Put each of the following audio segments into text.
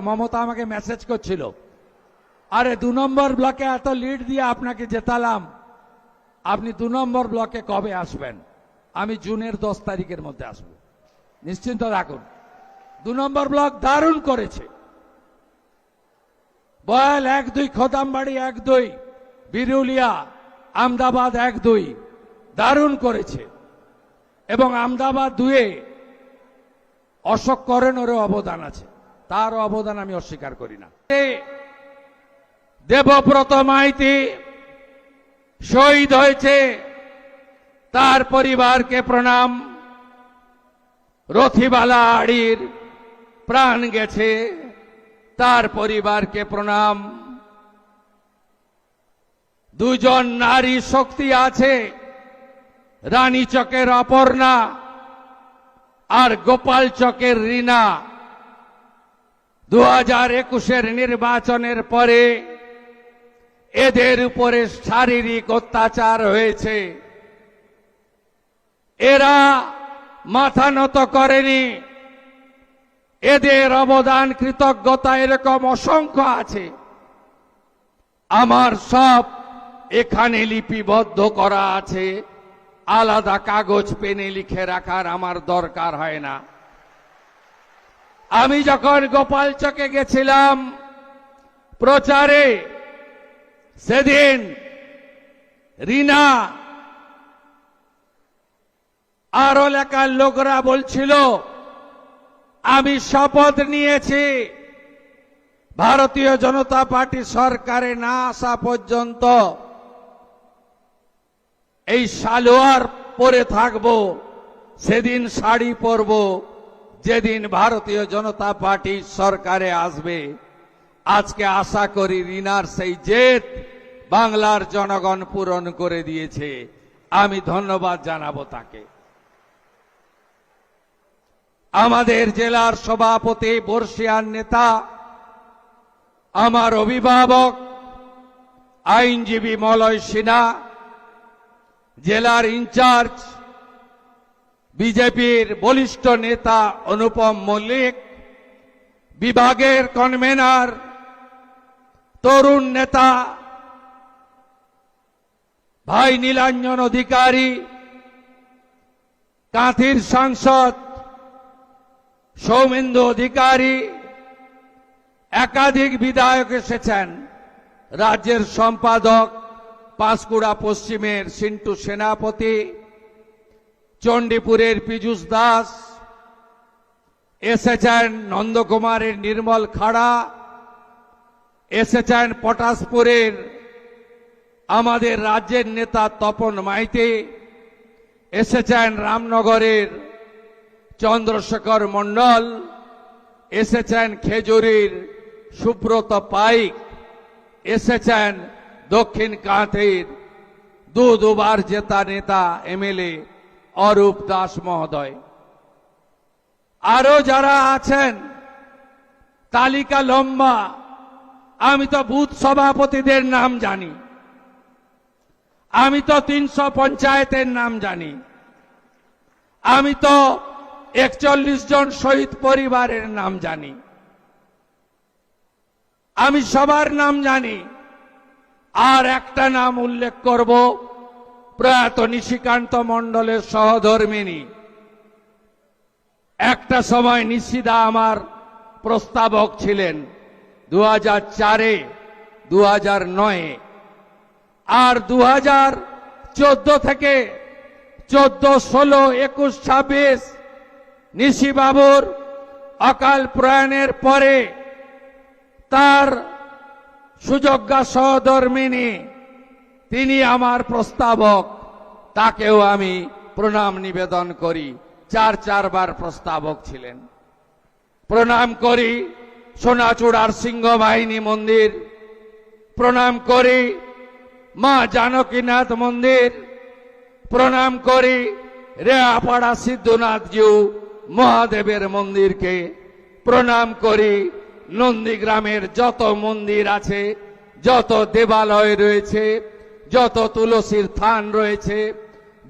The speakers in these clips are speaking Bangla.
মমতা আমাকে মেসেজ করছিল, আরে 2 নম্বর ব্লকে এত লিড দিয়ে আপনাকে জেতালাম, আপনি 2 নম্বর ব্লকে কবে আসবেন? আমি জুনের 10 তারিখের মধ্যে আসব, নিশ্চিন্ত রাখুন। 2 নম্বর ব্লক দারুণ করেছে। বয়াল 1-2, খোদামবাড়ি 1-2, বিরুলিয়া, আমদাবাদ 1-2 দারুণ করেছে। এবং আমদাবাদ 2-এ অশোক করেনেরও অবদান আছে, তার অবদান আমি অস্বীকার করি না। দেবব্রত মাইতি শহীদ হয়েছে, তার পরিবারকে প্রণাম। রথিবালা আড়ির প্রাণ গেছে, তার পরিবারকে প্রণাম। 2 জন নারী শক্তি আছে, রানীচকের অপর্ণা আর গোপাল চকের রীনা। 2021-এর নির্বাচনের পরে এদের উপরে শারীরিক অত্যাচার হয়েছে, এরা মাথা নত করেনি। এদের অবদান, কৃতজ্ঞতা এরকম অসংখ্য আছে। আমার সব এখানে লিপিবদ্ধ করা আছে, আলাদা কাগজ পেনে লিখে রাখার আমার দরকার হয় না। আমি যখন গোপালচকে গেছিলাম প্রচারে, সেদিন রীনা আর এলাকার লোকরা বলছিল, আমি শপথ নিয়েছি ভারতীয় জনতা পার্টি সরকারে না আসা পর্যন্ত এই সালোয়ার পরে থাকব, সেদিন শাড়ি পরব যেদিন ভারতীয় জনতা পার্টি সরকারে আসবে। আজকে আশা করি রীনার সেই জেদ বাংলার জনগণ পূরণ করে দিয়েছে, আমি ধন্যবাদ জানাবো তাকে। আমাদের জেলার সভাপতি, বর্ষিয়ান নেতা, আমার অভিভাবক আইনজীবী মলয় সিনহা, জেলার ইনচার্জ বিজেপির বলিষ্ঠ নেতা অনুপম মল্লিক, বিভাগের কনভেনার তরুণ নেতা ভাই নীলাঞ্জন অধিকারী, কাঁথির সাংসদ সৌমেন্দু অধিকারী, একাধিক বিধায়ক এসেছেন, রাজ্যের সম্পাদক পাঁশকুড়া পশ্চিমের সিন্টু সেনাপতি, চণ্ডীপুরের পীযূষ দাস এসেছেন, নন্দকুমারের নির্মল খাড়া এসেছেন, পটাশপুরের আমাদের রাজ্যের নেতা তপন মাইতি এসেছেন, রামনগরের চন্দ্রশেখর মণ্ডল এসেছেন, খেজুরির সুব্রত পাইক এসেছেন, দক্ষিণ কাঁথির দুবার জেতা নেতা এমএলএ অরূপ দাস মহোদয়। আরো যারা আছেন তালিকা লম্বা। আমি তো বুথ সভাপতিদের নাম জানি, আমি তো 300 পঞ্চায়েতের নাম জানি, আমি তো 41 জন শহীদ পরিবারের নাম জানি, আমি সবার নাম জানি। আর একটা নাম উল্লেখ করব, প্রয়াত নিশিকান্ত মণ্ডলের সহধর্মিণী। একটা সময় নিশিদা আমার প্রস্তাবক ছিলেন 2004-এ, 2009-এ, আর 2014 থেকে 14, 16, 21, 26 নিশিবাবুর অকাল প্রয়াণের পরে তার সুযোগ্যা সহধর্মিণী, তিনি আমার প্রস্তাবক, তাকেও আমি প্রণাম নিবেদন করি। 4 বার প্রস্তাবক ছিলেন। প্রণাম করি সোনাচূড়ার সিংহবাহিনী মন্দির, প্রণাম করি মা জানকীনাথ মন্দির, প্রণাম করি রেয়াপাড়া সিদ্ধনাথজিউ মহাদেবের মন্দিরকে, প্রণাম করি নন্দীগ্রামের যত মন্দির আছে, যত দেবালয় রয়েছে, যত তুলসীর থান রয়েছে,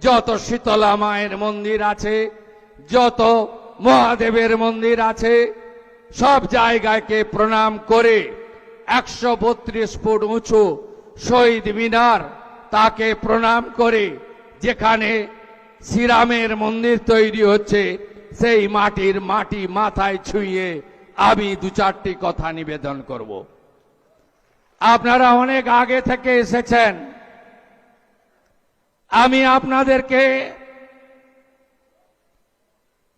যত শীতলা মায়ের মন্দির আছে, যত মহাদেবের মন্দির আছে, সব জায়গাকে প্রণাম করে 132 ফুট উঁচু শহীদ মিনার তাকে প্রণাম করে যেখানে শ্রীরামের মন্দির তৈরি হচ্ছে সেই মাটির মাটি মাথায় ছুঁয়ে আমি দু চারটি কথা নিবেদন করব। আপনারা অনেক আগে থেকে এসেছেন, আমি আপনাদেরকে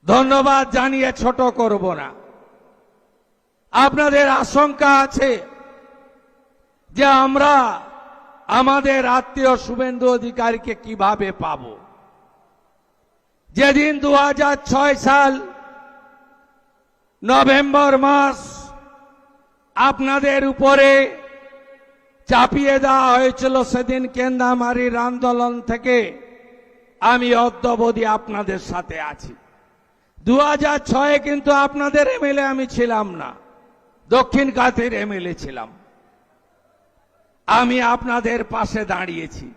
ধন্যবাদ জানিয়ে ছোট করব না। আপনাদের আশঙ্কা আছে যে আমরা আমাদের আত্মীয় শুভেন্দু অধিকারীকে কিভাবে পাব। যেদিন 2006 সাল নভেম্বর মাস আপনাদের উপরে চাপিয়ে দেওয়া হয়েছিল, সেদিন কেন্দামারির আন্দোলন থেকে আমি অদ্যাবধি আপনাদের সাথে আছি। 2006 কিন্তু আপনাদের এমএলএ আমি ছিলাম না, দক্ষিণ কাঁথির এমএলএ ছিলাম। আমি আপনাদের পাশে দাঁড়িয়েছি।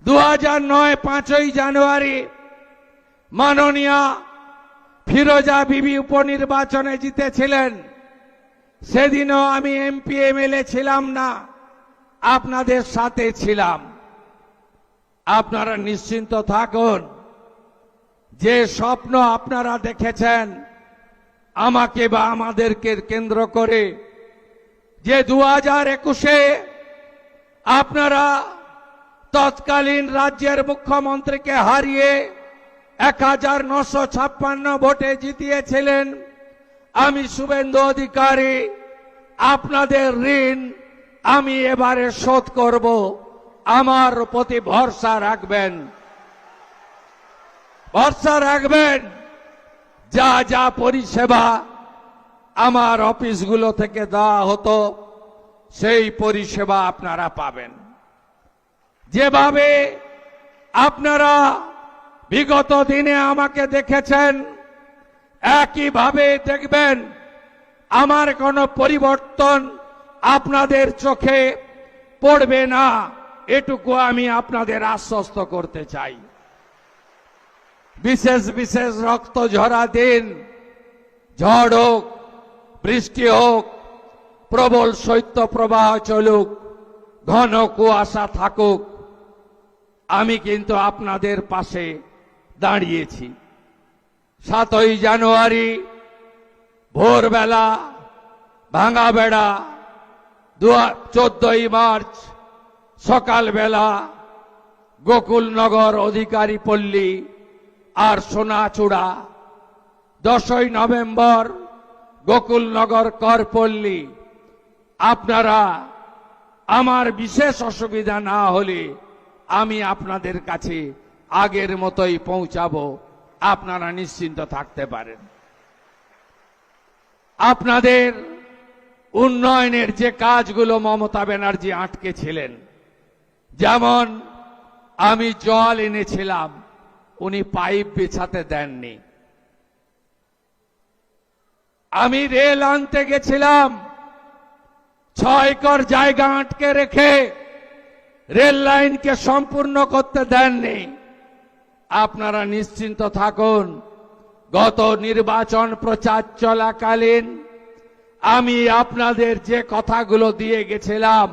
2009 5ই জানুয়ারি মাননীয়া ফিরোজা বিবি উপনির্বাচনে জিতেছিলেন, সেদিনও আমি এমপি এমএলএ ছিলাম না, আপনাদের সাথে ছিলাম। আপনারা নিশ্চিন্ত থাকুন, যে স্বপ্ন আপনারা দেখেছেন আমাকে বা আমাদেরকে কেন্দ্র করে, যে 2021-এ আপনারা তৎকালীন রাজ্যের মুখ্যমন্ত্রীকে হারিয়ে 1956 ভোটে জিতিয়েছিলেন, আমি শুভেন্দু অধিকারী আপনাদের ঋণ আমি এবারে শোধ করব। আমার প্রতি ভরসা রাখবেন, ভরসা রাখবেন। যা যা পরিষেবা আমার অফিসগুলো থেকে দেওয়া হতো সেই পরিষেবা আপনারা পাবেন। যেভাবে আপনারা বিগত দিনে আমাকে দেখেছেন একইভাবে দেখবেন। আমার কোনো পরিবর্তন আপনাদের চোখে পড়বে না, এটুকু আমি আপনাদের আশ্বস্ত করতে চাই। বিশেষ বিশেষ রক্ত ঝরা দিন, ঝড় হোক, বৃষ্টি হোক, প্রবল শৈত্য প্রবাহ চলুক, ঘন কুয়াশা থাকুক, আমি কিন্তু আপনাদের পাশে দাঁড়িয়েছি। 7ই জানুয়ারি ভোরবেলা ভাঙা বেড়া, 14ই মার্চ সকালবেলা গোকুলনগর, অধিকারী পল্লী আর সোনাচূড়া, 10ই নভেম্বর গোকুলনগর করপল্লী। আপনারা আমার বিশেষ অসুবিধা না হলে আমি আপনাদের কাছে আগের মতোই পৌঁছাবো, আপনারা নিশ্চিন্ত থাকতে পারেন। আপনাদের উন্নয়নের যে কাজগুলো মমতা ব্যানার্জি আটকে ছিলেন, যেমন আমি জল এনেছিলাম, উনি পাইপ বিছাতে দেননি। আমি রেল আনতে গেছিলাম, 6 একর জায়গা আটকে রেখে রেল লাইনকে সম্পূর্ণ করতে দেননি। আপনারা নিশ্চিন্ত থাকুন, গত নির্বাচন প্রচার চলাকালীন আমি আপনাদের যে কথাগুলো দিয়ে গেছিলাম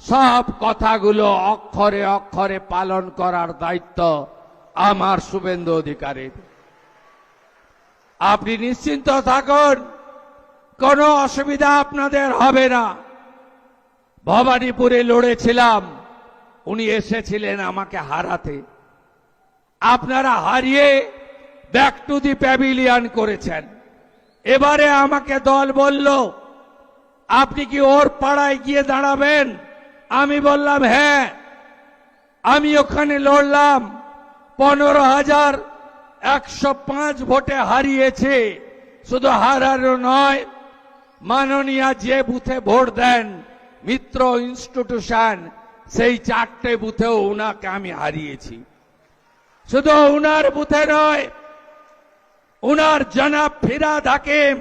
সব কথাগুলো অক্ষরে অক্ষরে পালন করার দায়িত্ব আমার শুভেন্দু অধিকারীর। আপনি নিশ্চিন্ত থাকুন, কোনো অসুবিধা আপনাদের হবে না। ভবানীপুরে লড়েছিলাম, উনি এসেছিলেন আমাকে হারাতে, আপনারা হারিয়ে ব্যাক টু দি প্যাভিলিয়ন করেছেন। এবারে আমাকে দল বলল আপনি কি ওর পাড়ায় গিয়ে দাঁড়াবেন? আমি বললাম হ্যাঁ। আমি ওখানে লড়লাম, 15,105 ভোটে হারিয়েছে। শুধু হারানো নয়, মাননীয়া যে বুথে ভোট দেন মিত্র ইনস্টিটিউশন, সেই 4টে বুথেও উনাকে আমি হারিয়েছি। শুধু উনার বুথে নয়, উনার জনাব ফিরাদ হাকিম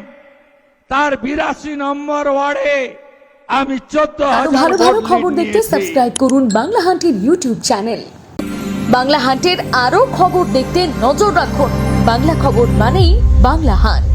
তার 82 নম্বর ওয়ার্ডে আমি 14,000 ভালো ভালো খবর দেখতে সাবস্ক্রাইব করুন বাংলা হান্টের ইউটিউব চ্যানেল। বাংলা হান্টের আরো খবর দেখতে নজর রাখুন। বাংলা খবর মানেই বাংলা হান্ট।